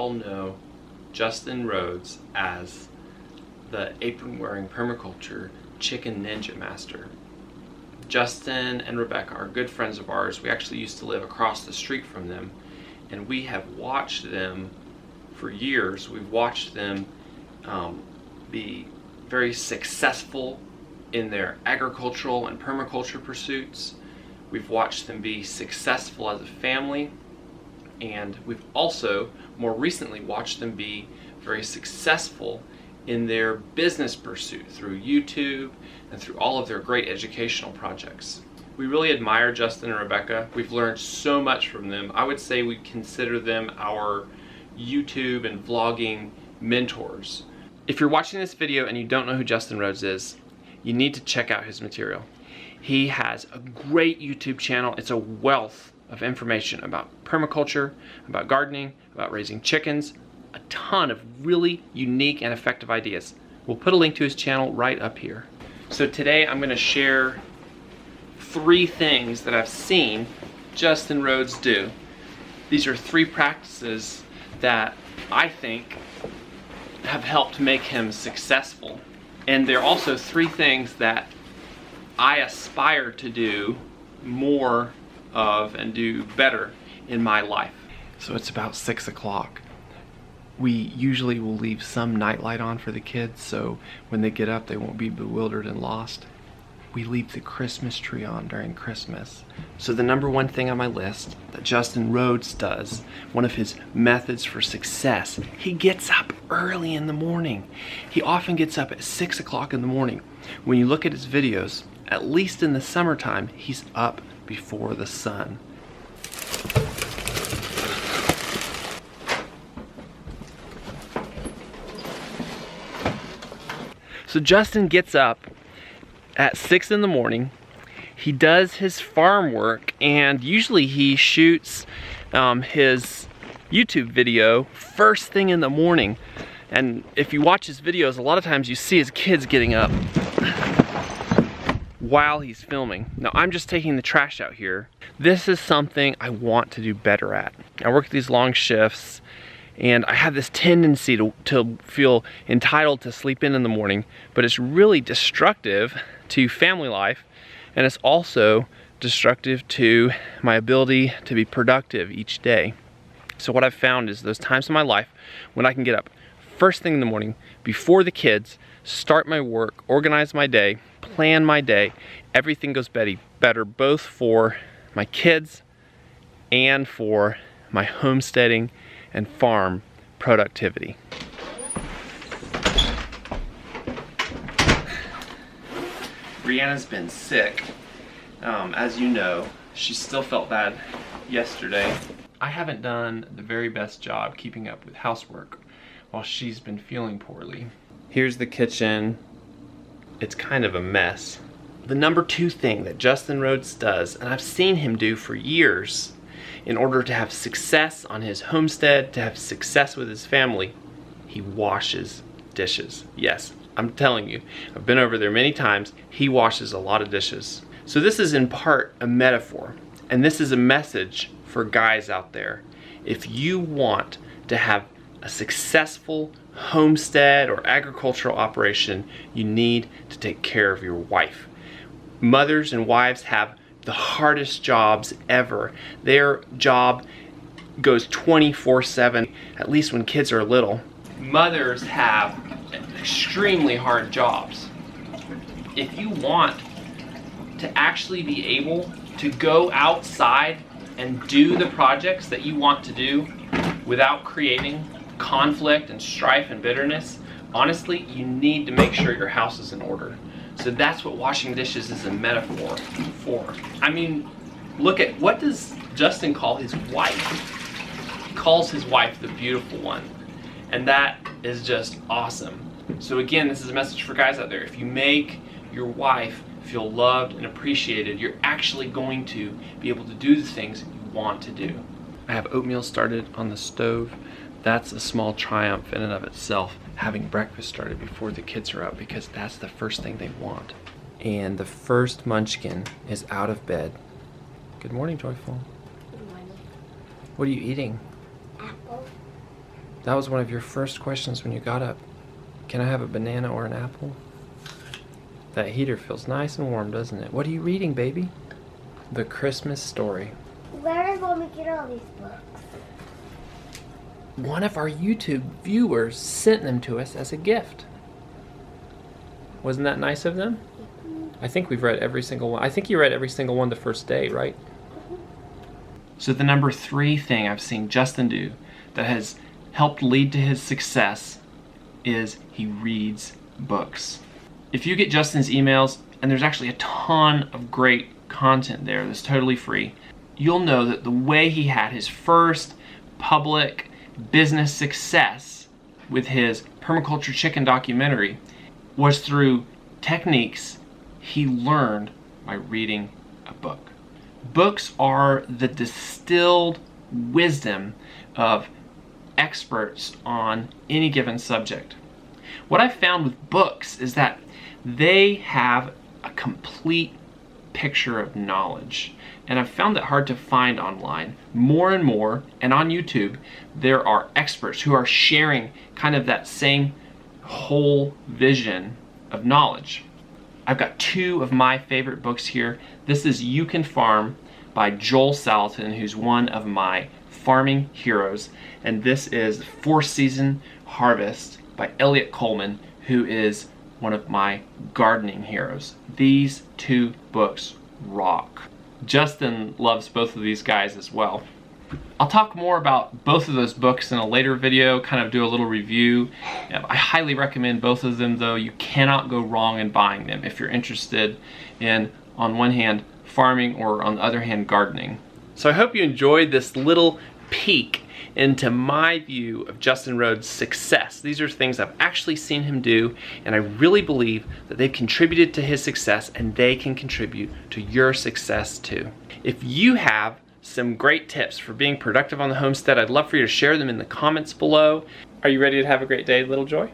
all know Justin Rhodes as the apron-wearing permaculture chicken ninja master. Justin and Rebecca are good friends of ours. We actually used to live across the street from them, and we have watched them for years. We've watched them be very successful in their agricultural and permaculture pursuits. We've watched them be successful as a family, and we've also more recently watched them be very successful in their business pursuit through YouTube and through all of their great educational projects. We really admire Justin and Rebecca. We've learned so much from them. I would say we consider them our YouTube and vlogging mentors. If you're watching this video and you don't know who Justin Rhodes is, you need to check out his material. He has a great YouTube channel. It's a wealth of information about permaculture, about gardening, about raising chickens, a ton of really unique and effective ideas. We'll put a link to his channel right up here. So today I'm going to share 3 things that I've seen Justin Rhodes do. These are 3 practices that I think have helped make him successful. And they're also 3 things that I aspire to do more of and do better in my life. So it's about 6 o'clock. We usually will leave some nightlight on for the kids, so when they get up they won't be bewildered and lost. We leave the Christmas tree on during Christmas. So the number 1 thing on my list that Justin Rhodes does, one of his methods for success, he gets up early in the morning. He often gets up at 6 o'clock in the morning. When you look at his videos, at least in the summertime, he's up before the sun. So Justin gets up at 6 in the morning. He does his farm work, and usually he shoots his YouTube video first thing in the morning. And if you watch his videos, a lot of times you see his kids getting up while he's filming. Now I'm just taking the trash out here. This is something I want to do better at. I work these long shifts, and I have this tendency to feel entitled to sleep in the morning, but it's really destructive to family life, and it's also destructive to my ability to be productive each day. So what I've found is those times in my life when I can get up first thing in the morning, before the kids, start my work, organize my day, plan my day, everything goes better both for my kids and for my homesteading and farm productivity. Brianna's been sick. As you know, she still felt bad yesterday. I haven't done the very best job keeping up with housework while she's been feeling poorly. Here's the kitchen. It's kind of a mess. The number 2 thing that Justin Rhodes does, and I've seen him do for years, in order to have success on his homestead, to have success with his family, he washes dishes. Yes, I'm telling you, I've been over there many times. He washes a lot of dishes. So this is in part a metaphor, and this is a message for guys out there. If you want to have a successful homestead or agricultural operation, you need to take care of your wife. Mothers and wives have the hardest jobs ever. Their job goes 24/7, at least when kids are little. Mothers have extremely hard jobs. If you want to actually be able to go outside and do the projects that you want to do without creating conflict and strife and bitterness, honestly, you need to make sure your house is in order. So that's what washing dishes is a metaphor for. I mean, look at, what does Justin call his wife? He calls his wife the beautiful one. And that is just awesome. So again, this is a message for guys out there. If you make your wife feel loved and appreciated, you're actually going to be able to do the things you want to do. I have oatmeal started on the stove. That's a small triumph in and of itself, having breakfast started before the kids are up, because that's the first thing they want. And the first munchkin is out of bed. Good morning, Joyful. Good morning. What are you eating? Apple. That was one of your first questions when you got up. Can I have a banana or an apple? That heater feels nice and warm, doesn't it? What are you reading, baby? The Christmas Story. Where did Mommy get all these books? One of our YouTube viewers sent them to us as a gift. Wasn't that nice of them? I think we've read every single one. I think you read every single one the first day, right? So the number 3 thing I've seen Justin do that has helped lead to his success is he reads books. If you get Justin's emails, and there's actually a ton of great content there that's totally free, you'll know that the way he had his first public business success with his permaculture chicken documentary was through techniques he learned by reading a book. Books are the distilled wisdom of experts on any given subject. What I've found with books is that they have a complete picture of knowledge, and I've found that hard to find online. More and more, and on YouTube, there are experts who are sharing kind of that same whole vision of knowledge. I've got 2 of my favorite books here. This is You Can Farm by Joel Salatin, who's one of my farming heroes, and this is 4-Season Harvest by Elliot Coleman, who is one of my gardening heroes. These 2 books rock. Justin loves both of these guys as well. I'll talk more about both of those books in a later video, kind of do a little review. I highly recommend both of them though. You cannot go wrong in buying them if you're interested in, on one hand, farming, or on the other hand, gardening. So I hope you enjoyed this little peek into my view of Justin Rhodes' success. These are things I've actually seen him do, and I really believe that they've contributed to his success, and they can contribute to your success too. If you have some great tips for being productive on the homestead, I'd love for you to share them in the comments below. Are you ready to have a great day, little Joy?